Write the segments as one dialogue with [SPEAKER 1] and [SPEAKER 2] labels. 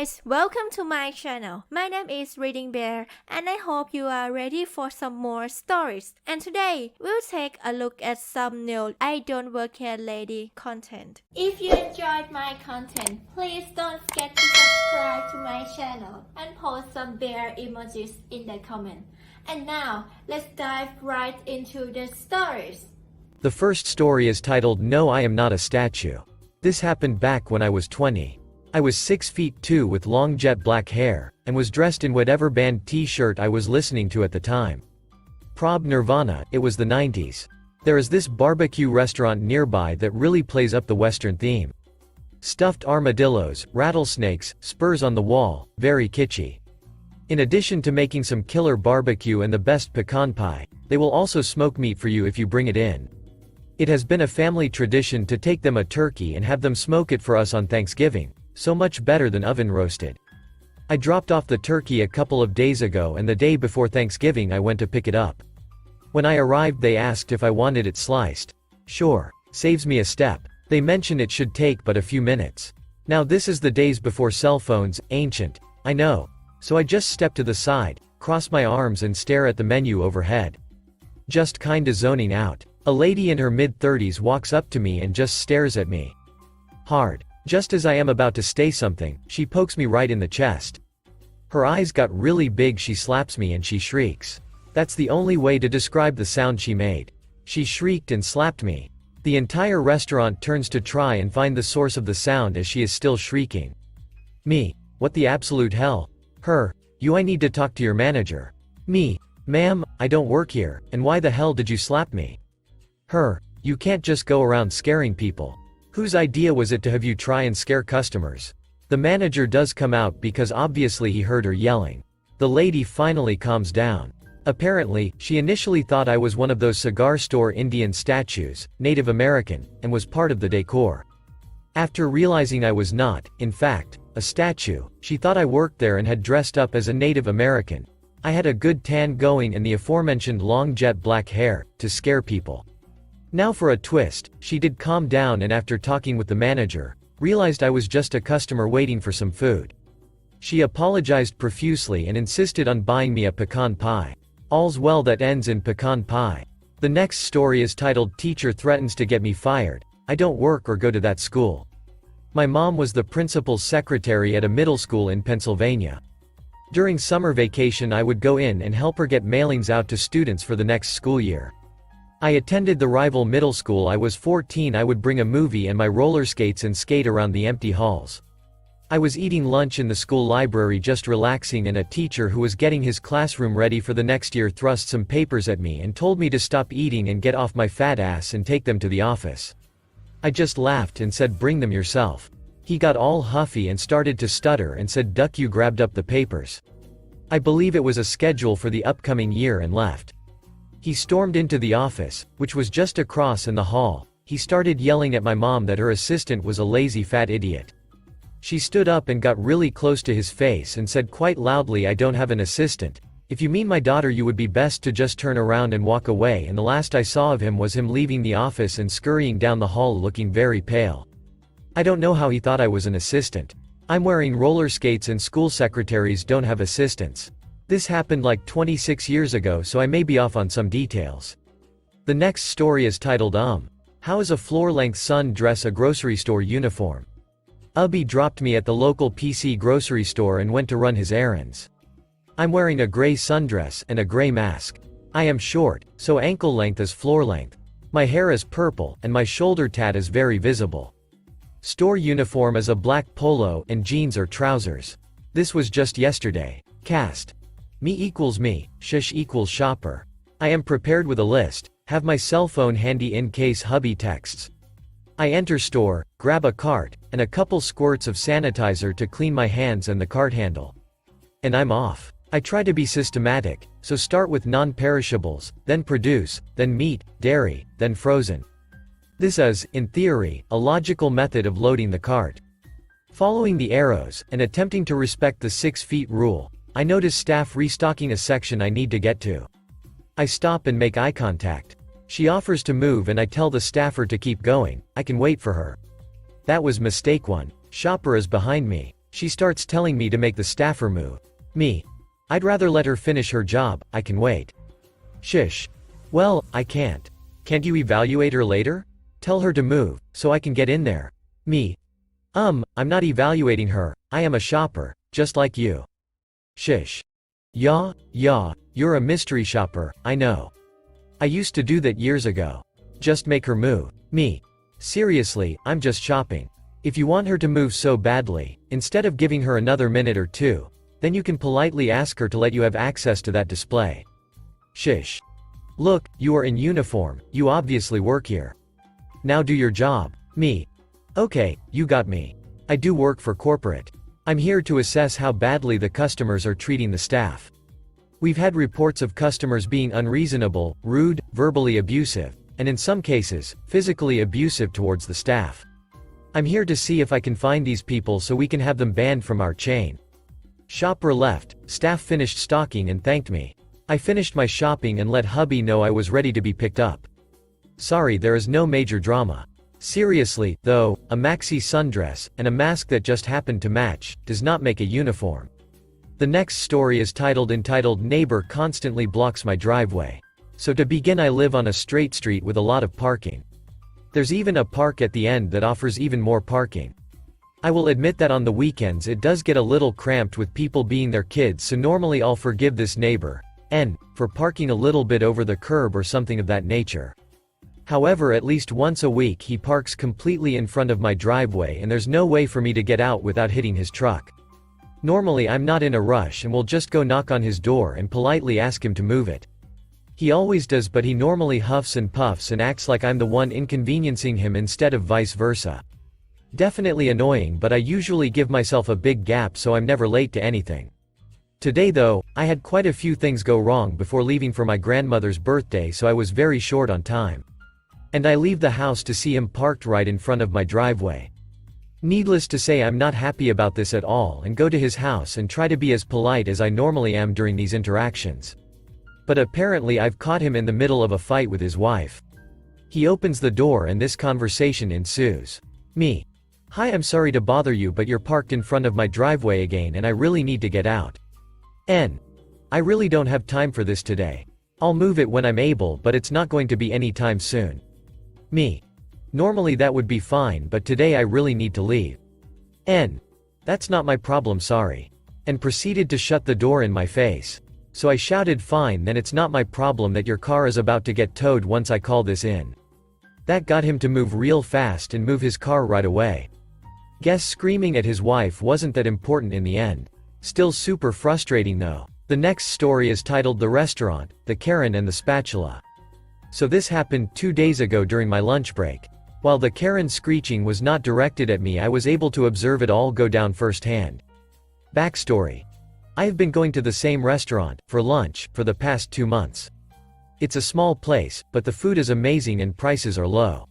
[SPEAKER 1] guys, welcome to my channel. My name is ReadingBear and I hope you are ready for some more stories. And today, we'll take a look at some new IDontWorkHereLady content. If you enjoyed my content, please don't forget to subscribe to my channel and post some bear emojis in the comment. And now, let's dive right into the stories.
[SPEAKER 2] The first story is titled No, I Am Not a Statue. This happened back when I was 20. I was 6 feet 2 with long jet black hair, and was dressed in whatever band t-shirt I was listening to at the time. Prob Nirvana, it was the 90s. There is this barbecue restaurant nearby that really plays up the Western theme. Stuffed armadillos, rattlesnakes, spurs on the wall, very kitschy. In addition to making some killer barbecue and the best pecan pie, they will also smoke meat for you if you bring it in. It has been a family tradition to take them a turkey and have them smoke it for us on Thanksgiving. So much better than oven roasted. I dropped off the turkey a couple of days ago and the day before Thanksgiving I went to pick it up. When I arrived they asked if I wanted it sliced. Sure. Saves me a step. They mention it should take but a few minutes. Now this is the days before cell phones, ancient. I know. So I just step to the side, cross my arms and stare at the menu overhead. Just kinda zoning out. A lady in her mid-30s walks up to me and just stares at me. Hard. Just as I am about to say something, she pokes me right in the chest. Her eyes got really big, she slaps me and she shrieks. That's the only way to describe the sound she made. She shrieked and slapped me. The entire restaurant turns to try and find the source of the sound as she is still shrieking. Me. What the absolute hell? Her. You, I need to talk to your manager. Me. Ma'am, I don't work here, and why the hell did you slap me? Her. You can't just go around scaring people. Whose idea was it to have you try and scare customers? The manager does come out because obviously he heard her yelling. The lady finally calms down. Apparently, she initially thought I was one of those cigar store Indian statues, Native American, and was part of the decor. After realizing I was not, in fact, a statue, she thought I worked there and had dressed up as a Native American. I had a good tan going and the aforementioned long jet black hair, to scare people. Now for a twist, she did calm down and after talking with the manager, realized I was just a customer waiting for some food. She apologized profusely and insisted on buying me a pecan pie. All's well that ends in pecan pie. The next story is titled Teacher Threatens to Get Me Fired. I don't work or go to that school. My mom was the principal's secretary at a middle school in Pennsylvania. During summer vacation I would go in and help her get mailings out to students for the next school year. I attended the rival middle school. I was 14. I would bring a movie and my roller skates and skate around the empty halls. I was eating lunch in the school library just relaxing and a teacher who was getting his classroom ready for the next year thrust some papers at me and told me to stop eating and get off my fat ass and take them to the office. I just laughed and said bring them yourself. He got all huffy and started to stutter and said duck, you grabbed up the papers. I believe it was a schedule for the upcoming year and left. He stormed into the office, which was just across in the hall. He started yelling at my mom that her assistant was a lazy fat idiot. She stood up and got really close to his face and said quite loudly, I don't have an assistant. If you mean my daughter you would be best to just turn around and walk away, and the last I saw of him was him leaving the office and scurrying down the hall looking very pale. I don't know how he thought I was an assistant. I'm wearing roller skates and school secretaries don't have assistants. This happened like 26 years ago, so I may be off on some details. The next story is titled How is a floor-length sundress a grocery store uniform? Ubby dropped me at the local PC grocery store and went to run his errands. I'm wearing a gray sundress and a gray mask. I am short, so ankle length is floor length. My hair is purple, and my shoulder tat is very visible. Store uniform is a black polo and jeans or trousers. This was just yesterday. Cast. Me equals me, shush equals shopper. I am prepared with a list, have my cell phone handy in case hubby texts. I enter store, grab a cart, and a couple squirts of sanitizer to clean my hands and the cart handle. And I'm off. I try to be systematic, so start with non-perishables, then produce, then meat, dairy, then frozen. This is, in theory, a logical method of loading the cart. Following the arrows, and attempting to respect the 6 feet rule, I notice staff restocking a section I need to get to. I stop and make eye contact. She offers to move and I tell the staffer to keep going, I can wait for her. That was mistake 1. Shopper is behind me. She starts telling me to make the staffer move. Me. I'd rather let her finish her job, I can wait. Shish. Well, I can't. Can't you evaluate her later? Tell her to move, so I can get in there. Me. I'm not evaluating her, I am a shopper, just like you. Shish. Yeah, you're a mystery shopper, I know. I used to do that years ago. Just make her move. Me. Seriously, I'm just shopping. If you want her to move so badly, instead of giving her another minute or two, then you can politely ask her to let you have access to that display. Shish. Look, you are in uniform, you obviously work here. Now do your job. Me. Okay, you got me. I do work for corporate. I'm here to assess how badly the customers are treating the staff. We've had reports of customers being unreasonable, rude, verbally abusive, and in some cases, physically abusive towards the staff. I'm here to see if I can find these people so we can have them banned from our chain. Shopper left, staff finished stocking and thanked me. I finished my shopping and let hubby know I was ready to be picked up. Sorry, there is no major drama. Seriously, though, a maxi sundress, and a mask that just happened to match, does not make a uniform. The next story is entitled Neighbor Constantly Blocks My Driveway. So to begin, I live on a straight street with a lot of parking. There's even a park at the end that offers even more parking. I will admit that on the weekends it does get a little cramped with people being their kids, so normally I'll forgive this neighbor, N, for parking a little bit over the curb or something of that nature. However, at least once a week he parks completely in front of my driveway and there's no way for me to get out without hitting his truck. Normally I'm not in a rush and will just go knock on his door and politely ask him to move it. He always does, but he normally huffs and puffs and acts like I'm the one inconveniencing him instead of vice versa. Definitely annoying, but I usually give myself a big gap so I'm never late to anything. Today though, I had quite a few things go wrong before leaving for my grandmother's birthday, so I was very short on time. And I leave the house to see him parked right in front of my driveway. Needless to say, I'm not happy about this at all and go to his house and try to be as polite as I normally am during these interactions. But apparently I've caught him in the middle of a fight with his wife. He opens the door and this conversation ensues. Me. Hi, I'm sorry to bother you, but you're parked in front of my driveway again and I really need to get out. N. I really don't have time for this today. I'll move it when I'm able, but it's not going to be any time soon. Me. Normally that would be fine, but today I really need to leave. N. That's not my problem, sorry. And proceeded to shut the door in my face. So I shouted, fine, then it's not my problem that your car is about to get towed once I call this in. That got him to move real fast and move his car right away. Guess screaming at his wife wasn't that important in the end. Still super frustrating though. The next story is titled The Restaurant, the Karen and the Spatula. So this happened 2 days ago during my lunch break. While the Karen screeching was not directed at me, I was able to observe it all go down firsthand. Backstory. I have been going to the same restaurant, for lunch, for the past 2 months. It's a small place, but the food is amazing and prices are low.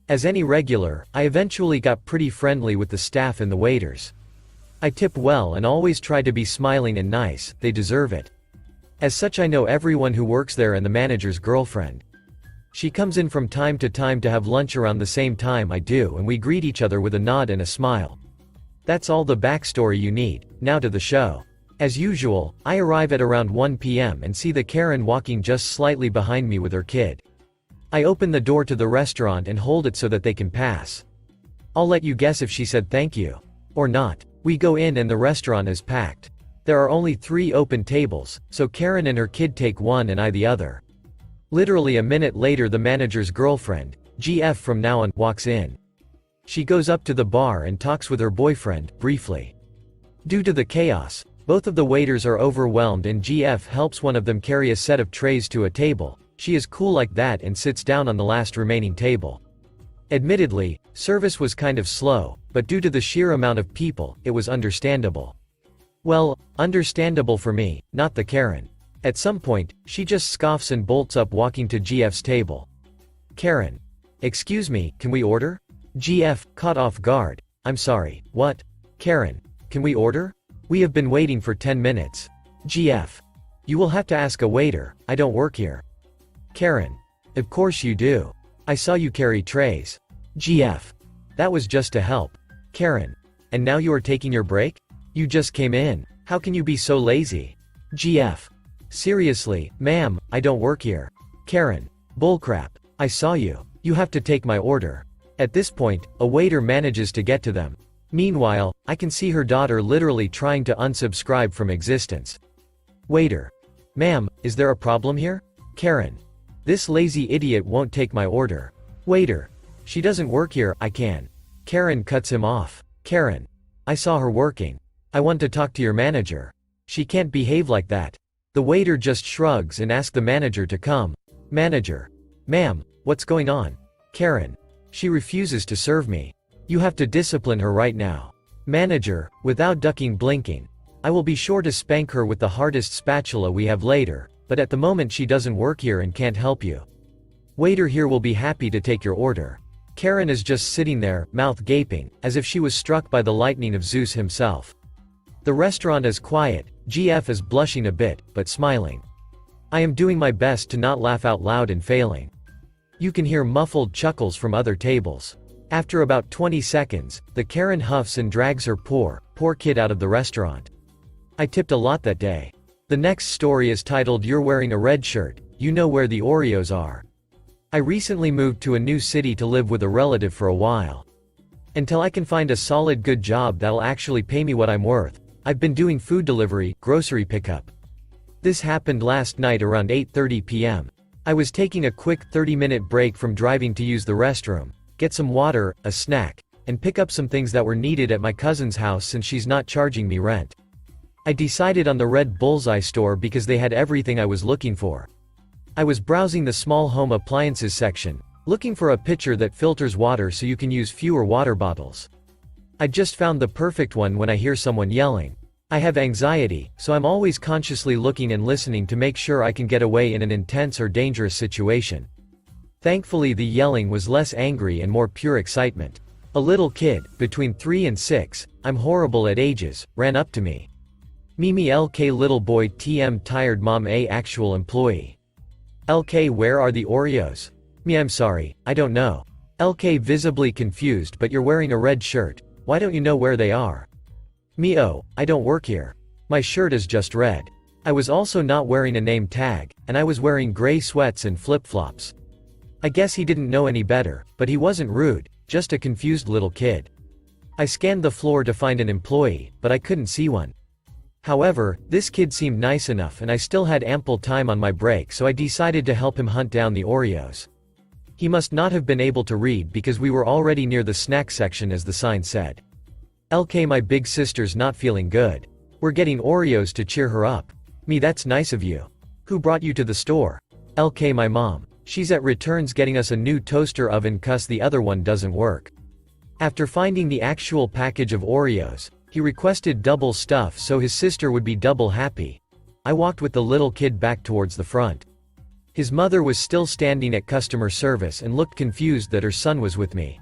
[SPEAKER 2] As any regular, I eventually got pretty friendly with the staff and the waiters. I tip well and always try to be smiling and nice, they deserve it. As such, I know everyone who works there and the manager's girlfriend. She comes in from time to time to have lunch around the same time I do, and we greet each other with a nod and a smile. That's all the backstory you need. Now to the show. As usual, I arrive at around 1 p.m. and see the Karen walking just slightly behind me with her kid. I open the door to the restaurant and hold it so that they can pass. I'll let you guess if she said thank you. Or not. We go in and the restaurant is packed. There are only 3 open tables, so Karen and her kid take one and I the other. Literally a minute later, the manager's girlfriend, GF from now on, walks in. She goes up to the bar and talks with her boyfriend, briefly. Due to the chaos, both of the waiters are overwhelmed and GF helps one of them carry a set of trays to a table. She is cool like that and sits down on the last remaining table. Admittedly, service was kind of slow, but due to the sheer amount of people, it was understandable. Well, understandable for me, not the Karen. At some point, she just scoffs and bolts up, walking to GF's table. Karen. Excuse me, can we order? GF, caught off guard. I'm sorry, what? Karen. Can we order? We have been waiting for 10 minutes. GF. You will have to ask a waiter, I don't work here. Karen. Of course you do. I saw you carry trays. GF. That was just to help. Karen. And now you are taking your break? You just came in. How can you be so lazy? GF. Seriously, ma'am, I don't work here. Karen. Bullcrap. I saw you. You have to take my order. At this point, a waiter manages to get to them. Meanwhile, I can see her daughter literally trying to unsubscribe from existence. Waiter. Ma'am, is there a problem here? Karen. This lazy idiot won't take my order. Waiter. She doesn't work here, I can. Karen cuts him off. Karen. I saw her working. I want to talk to your manager. She can't behave like that. The waiter just shrugs and asks the manager to come. Manager. Ma'am, what's going on? Karen. She refuses to serve me. You have to discipline her right now. Manager, without ducking blinking. I will be sure to spank her with the hardest spatula we have later, but at the moment she doesn't work here and can't help you. Waiter here will be happy to take your order. Karen is just sitting there, mouth gaping, as if she was struck by the lightning of Zeus himself. The restaurant is quiet, GF is blushing a bit, but smiling. I am doing my best to not laugh out loud and failing. You can hear muffled chuckles from other tables. After about 20 seconds, the Karen huffs and drags her poor kid out of the restaurant. I tipped a lot that day. The next story is titled You're Wearing a Red Shirt, You Know Where the Oreos Are. I recently moved to a new city to live with a relative for a while. Until I can find a solid good job that'll actually pay me what I'm worth, I've been doing food delivery, grocery pickup. This happened last night around 8:30 p.m. I was taking a quick 30-minute break from driving to use the restroom, get some water, a snack, and pick up some things that were needed at my cousin's house since she's not charging me rent. I decided on the Red Bullseye store because they had everything I was looking for. I was browsing the small home appliances section, looking for a pitcher that filters water so you can use fewer water bottles. I just found the perfect one when I hear someone yelling. I have anxiety, so I'm always consciously looking and listening to make sure I can get away in an intense or dangerous situation. Thankfully the yelling was less angry and more pure excitement. A little kid, between 3 and 6, I'm horrible at ages, ran up to me. Mimi LK little boy TM tired mom A actual employee. LK where are the Oreos? Me I'm sorry, I don't know. LK visibly confused but you're wearing a red shirt, why don't you know where they are? Me oh, I don't work here. My shirt is just red. I was also not wearing a name tag, and I was wearing gray sweats and flip-flops. I guess he didn't know any better, but he wasn't rude, just a confused little kid. I scanned the floor to find an employee, but I couldn't see one. However, this kid seemed nice enough and I still had ample time on my break so I decided to help him hunt down the Oreos. He must not have been able to read because we were already near the snack section as the sign said. LK my big sister's not feeling good. We're getting Oreos to cheer her up. Me that's nice of you. Who brought you to the store? LK my mom. She's at returns getting us a new toaster oven cause the other one doesn't work. After finding the actual package of Oreos, he requested double stuff so his sister would be double happy. I walked with the little kid back towards the front. His mother was still standing at customer service and looked confused that her son was with me.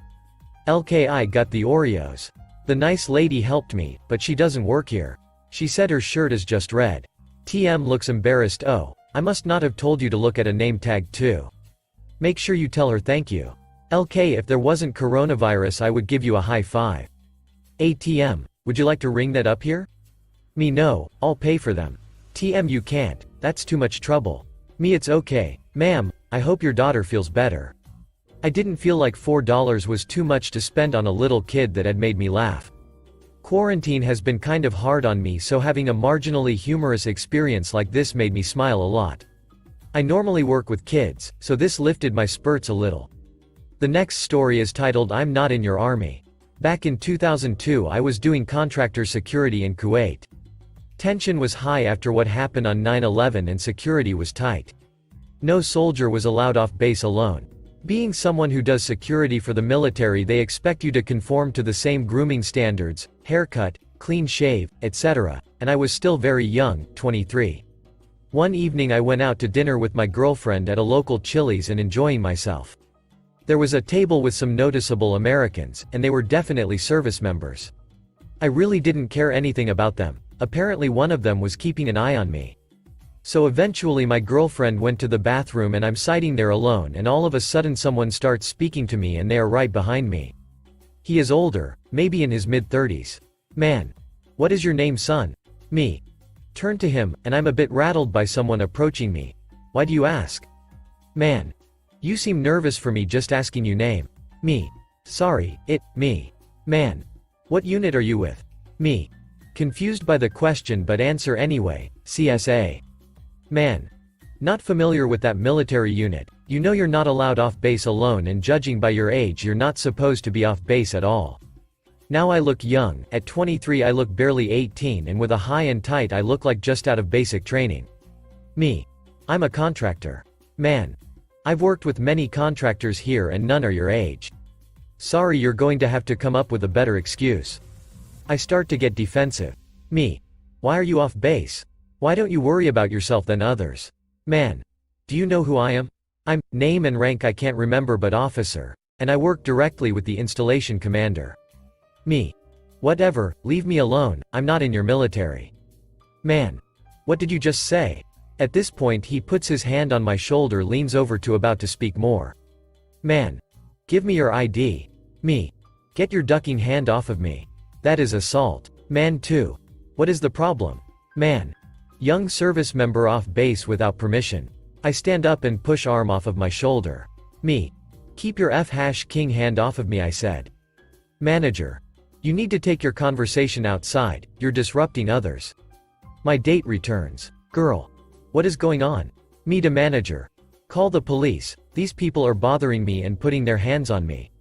[SPEAKER 2] LKI got the Oreos. The nice lady helped me, but she doesn't work here. She said her shirt is just red. TM looks embarrassed. Oh, I must not have told you to look at a name tag too. Make sure you tell her thank you. LK if there wasn't coronavirus I would give you a high five. ATM, would you like to ring that up here? Me no, I'll pay for them. TM you can't, that's too much trouble. Me it's okay, ma'am, I hope your daughter feels better. I didn't feel like $4 was too much to spend on a little kid that had made me laugh. Quarantine has been kind of hard on me so having a marginally humorous experience like this made me smile a lot. I normally work with kids, so this lifted my spirits a little. The next story is titled I'm Not in Your Army. Back in 2002 I was doing contractor security in Kuwait. Tension was high after what happened on 9/11 and security was tight. No soldier was allowed off base alone. Being someone who does security for the military they expect you to conform to the same grooming standards, haircut, clean shave, etc., and I was still very young, 23. One evening I went out to dinner with my girlfriend at a local Chili's and enjoying myself. There was a table with some noticeable Americans, and they were definitely service members. I really didn't care anything about them. Apparently one of them was keeping an eye on me. So eventually my girlfriend went to the bathroom and I'm sitting there alone and all of a sudden someone starts speaking to me and they are right behind me. He is older, maybe in his mid-30s. Man. What is your name, son? Me. Turn to him, and I'm a bit rattled by someone approaching me. Why do you ask? Man. You seem nervous for me just asking you name. Me. Sorry, me. Man. What unit are you with? Me. Confused by the question but answer anyway, CSA. Man. Not familiar with that military unit. You know you're not allowed off base alone, and judging by your age you're not supposed to be off base at all. Now I look young, at 23 I look barely 18, and with a high and tight I look like just out of basic training. Me. I'm a contractor. Man. I've worked with many contractors here and none are your age. Sorry, you're going to have to come up with a better excuse. I start to get defensive. Me. Why are you off base? Why don't you worry about yourself than others? Man. Do you know who I am? I'm, name and rank I can't remember, but officer. And I work directly with the installation commander. Me. Whatever, leave me alone, I'm not in your military. Man. What did you just say? At this point he puts his hand on my shoulder, leans over to about to speak more. Man. Give me your ID. Me. Get your ducking hand off of me. That is assault. Man 2. What is the problem? Man. Young service member off base without permission. I stand up and push arm off of my shoulder. Me. Keep your F#king hand off of me, I said. Manager. You need to take your conversation outside, you're disrupting others. My date returns. Girl. What is going on? Me to manager. Call the police, these people are bothering me and putting their hands on me.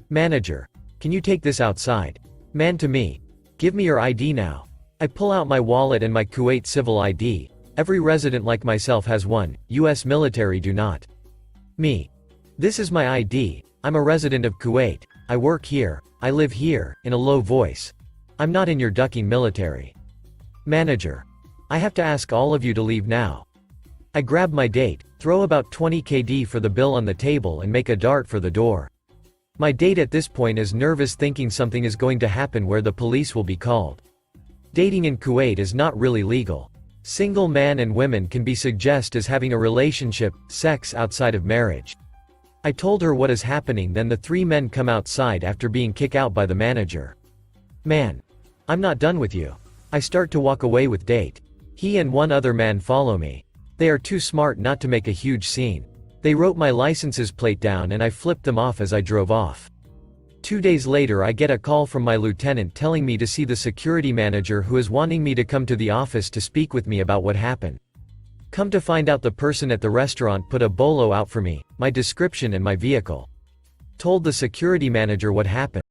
[SPEAKER 2] Manager. Can you take this outside? Man to me. Give me your ID now. I pull out my wallet and my Kuwait civil ID. Every resident like myself has one, US military do not. Me. This is my ID, I'm a resident of Kuwait, I work here, I live here, in a low voice. I'm not in your ducking military. Manager. I have to ask all of you to leave now. I grab my date, throw about 20 KD for the bill on the table and make a dart for the door. My date at this point is nervous, thinking something is going to happen where the police will be called. Dating in Kuwait is not really legal. Single man and women can be suggested as having a relationship, sex outside of marriage. I told her what is happening, then the three men come outside after being kicked out by the manager. Man. I'm not done with you. I start to walk away with date. He and one other man follow me. They are too smart not to make a huge scene. They wrote my licenses plate down and I flipped them off as I drove off. 2 days later I get a call from my lieutenant telling me to see the security manager, who is wanting me to come to the office to speak with me about what happened. Come to find out, the person at the restaurant put a bolo out for me, my description and my vehicle. Told the security manager what happened.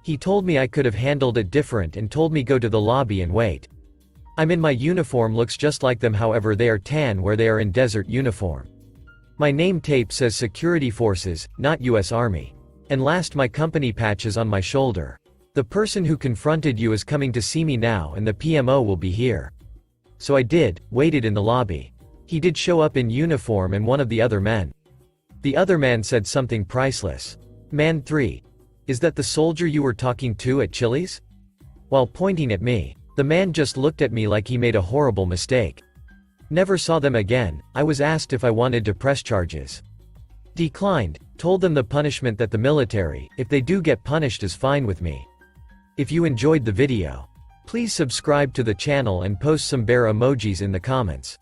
[SPEAKER 2] He told me I could have handled it different and told me go to the lobby and wait. I'm in my uniform, looks just like them, however they are tan where they are in desert uniform. My name tape says Security Forces, not US Army. And last, my company patch is on my shoulder. The person who confronted you is coming to see me now and the PMO will be here. So I waited in the lobby. He did show up in uniform and one of the other men. The other man said something priceless. Man 3. Is that the soldier you were talking to at Chili's? While pointing at me. The man just looked at me like he made a horrible mistake. Never saw them again. I was asked if I wanted to press charges. Declined. Told them the punishment that the military, if they do get punished, is fine with me. If you enjoyed the video, please subscribe to the channel and post some bear emojis in the comments.